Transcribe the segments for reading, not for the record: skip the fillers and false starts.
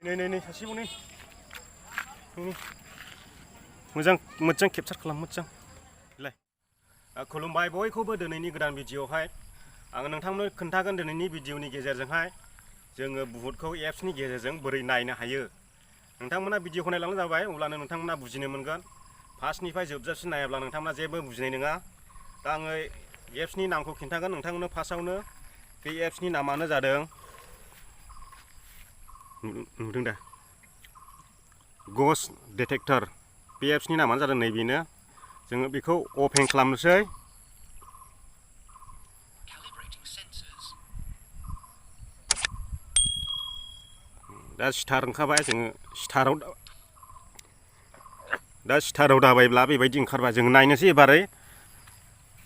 नै सासेबाव नै मोजां केपचार खालाम मोजां लाय खुलुमबाय बयखौबो दिनैनि गोदान भिडिअ'आवहाय आङो नोंथांनो खोन्थागोन दिनैनि भिडिअ'नि गेजेरजोंहाय जोङो बुहुतखौ एप्सनि गेजेरजों बोरै नायनो हायो नोंथांमोना भिडिअ'खौ नायलांनो जाबाय अब्लानो नोंथांमोना बुजिनो मोनगोन फार्स्टनिफ्राय जोबजासिम नायाब्ला नोंथांमोना जेबो बुजिनाय नङा दा आङो एप्सनि नामखौ खिन्थागोन नोंथांमोननो फार्स्टआवनो बे एप्सनि नामानो जादों नुदों दा गस्ट डिटेक्टर बे एप्सनि नामानो जादों नैबेनो जोङो बेखौ अपेन खालामनोसै दा स्टार ओंखारबाय जोङो स्टाराव दाबायब्ला बेबायदि ओंखारबाय जों नायनोसै एबारै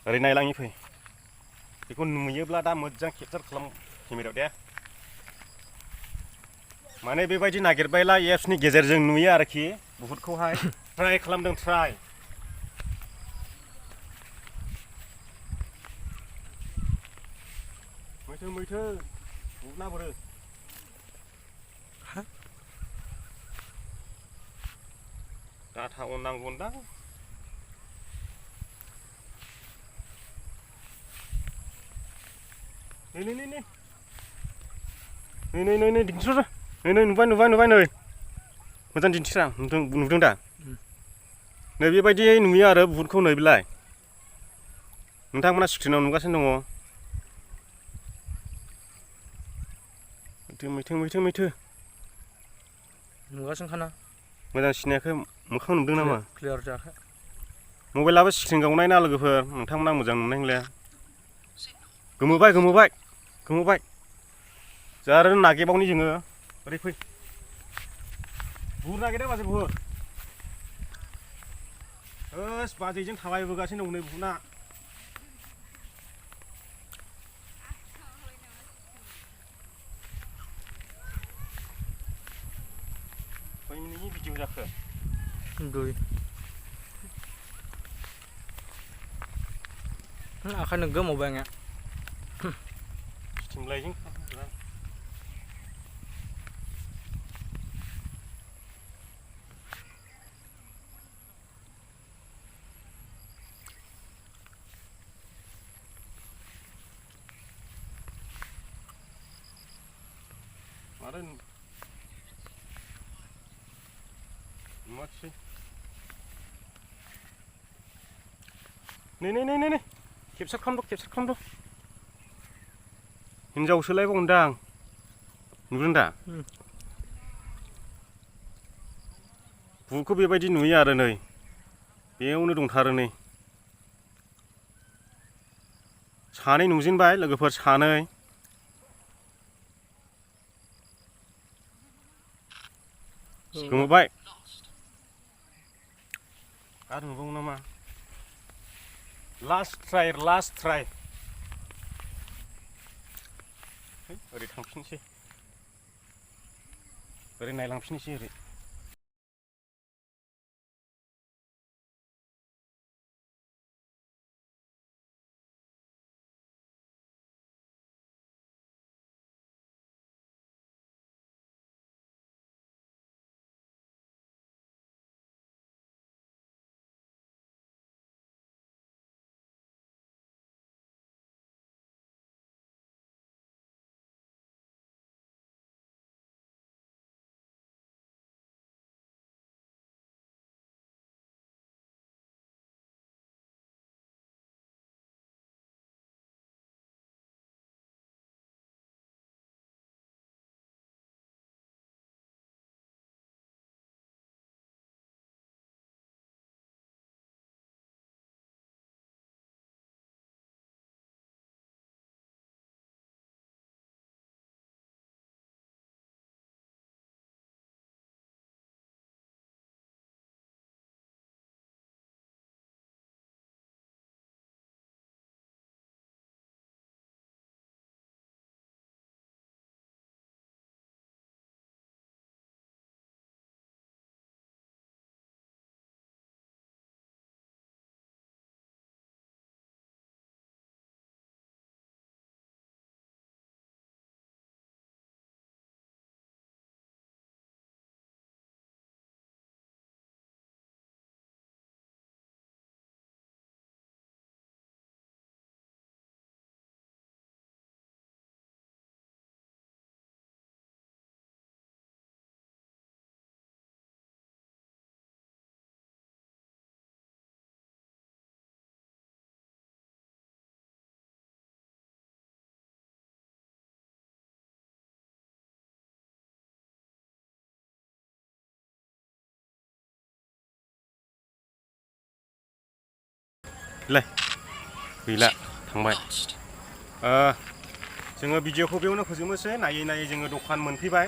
ओरै नायलाङि फै बेखौ नुयोब्ला दा मोजां केपचार खालाम केमेरायाव दे माने बेबायदि नागिरबायला एप्सनि गेजेरजों नुयो आरोखि बुहुतखौहाय ट्राइ खालामदों ट्राइ मैथो बुना बोरो डाटा अन नांगौनदां नै दिन्थिस'दो नै नुबाय नै मोजां दिन्थिस्रां नुदों दा नै बेबायदियै नुयो आरो बुहुतखौ नै बिलाय नोंथांमोना स्क्रिनाव नुगासिनो दङ मैथो नुगासिनो खाना मोजां सिनायाखै मोखां नुदों नामा क्लियार जायाखै मबाइलाबो स्क्रिन गावनाय ना लोगोफोर नोंथांमोना मोजां नुनाय नंला गोमोबाय जा आरो नागिरबावनि जोङो ओरै फै बुहुर नागिरदों बाजै बुहुर बाजैजों थाबायबोगासिनो दं नै बुहुना खय मिनिटनि भिडिअ जाखो 2 आखायनो गोमावबाय आंनिया सिथिमलायजों आरो नुवाखिसै नै केपचार खालामद' हिनजावसोलायबावनोदां नुदों दा बुहुतखौ बेबायदि नुयो आरो नै बेयावनो दंथारो नै सानै नुजेनबाय लोगोफोर सानै गोमोबाय आरो नुबावो नामा लास्ट ट्राइ ओरै थांफिनसै ओरै नायलांफिनसै ओरै लाय गैला थांबाय जोङो भिडिअखौ बेयावनो फोजोबनोसै नायै नायै जोङो दखान मोनफैबाय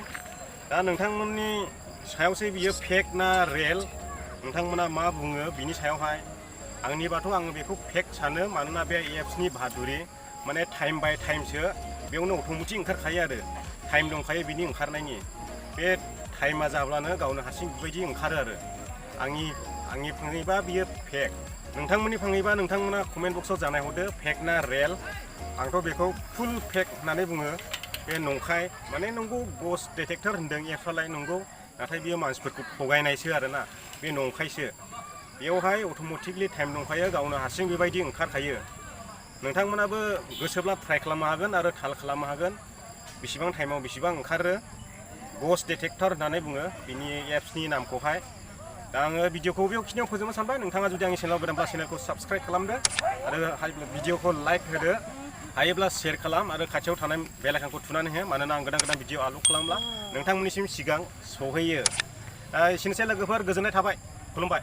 दा नोंथांमोननि सायावसो बियो फेक ना रियेल नोंथांमोना मा बुङो बिनि सायावहाय आंनिबाथ' आङो बेखौ फेक सानो मानोना बे एप्सनि बाहादुरि माने टाइम बाय टाइमसो बेयावनो अट'मेटिक ओंखारखायो आरो टाइम दंखायो बिनि ओंखारनायनि बे टाइमा जाब्लानो गावनो हारसिं बेबायदि ओंखारो आरो आंनि फाङैबा बियो फेक नोंथांमोननि फाङैबा नोंथांमोना कमेन्ट बक्सआव जानाय हरदो फेक ना रियेल आंथ' बेखौ फुल फेक होननानै बुङो बे नंखाय माने नंगौ गस्ट डिटेक्टर होनदों एप्सआलाय नंगौ नाथाय बियो मानसिफोरखौ थगायनायसो आरोना बे नंखायसो बेयावहाय अट'मेटिकलि टाइम दंखायो गावनो हारसिं बेबायदि ओंखारखायो नोंथांमोनाबो गोसोब्ला ट्राइ खालामनो हागोन आरो थाल खालामनो हागोन बेसेबां टाइमाव बेसेबां ओंखारो गस्ट डिटेक्टर होननानै बुङो बिनि एप्सनि नामखौहाय दा आङो भिडिअखौ बेखिनियाव फोजोबनो सानबाय नोंथाङा जुदि आंनि चेनेलाव गोदानब्ला चेनेलखौ साबस्क्राइब खालामदो आरो भिडिअखौ लाइक होदो हायोब्ला शेयार खालाम आरो खाथियाव थानाय बेल आइकनखौ थुनानै हो मानोना आं गोदान गोदान भिडिअ आपल'ड खालामब्ला नोंथांमोननिसिम सिगां सहैयो एसेनोसै लोगोफोर गोजोननाय थाबाय खुलुमबाय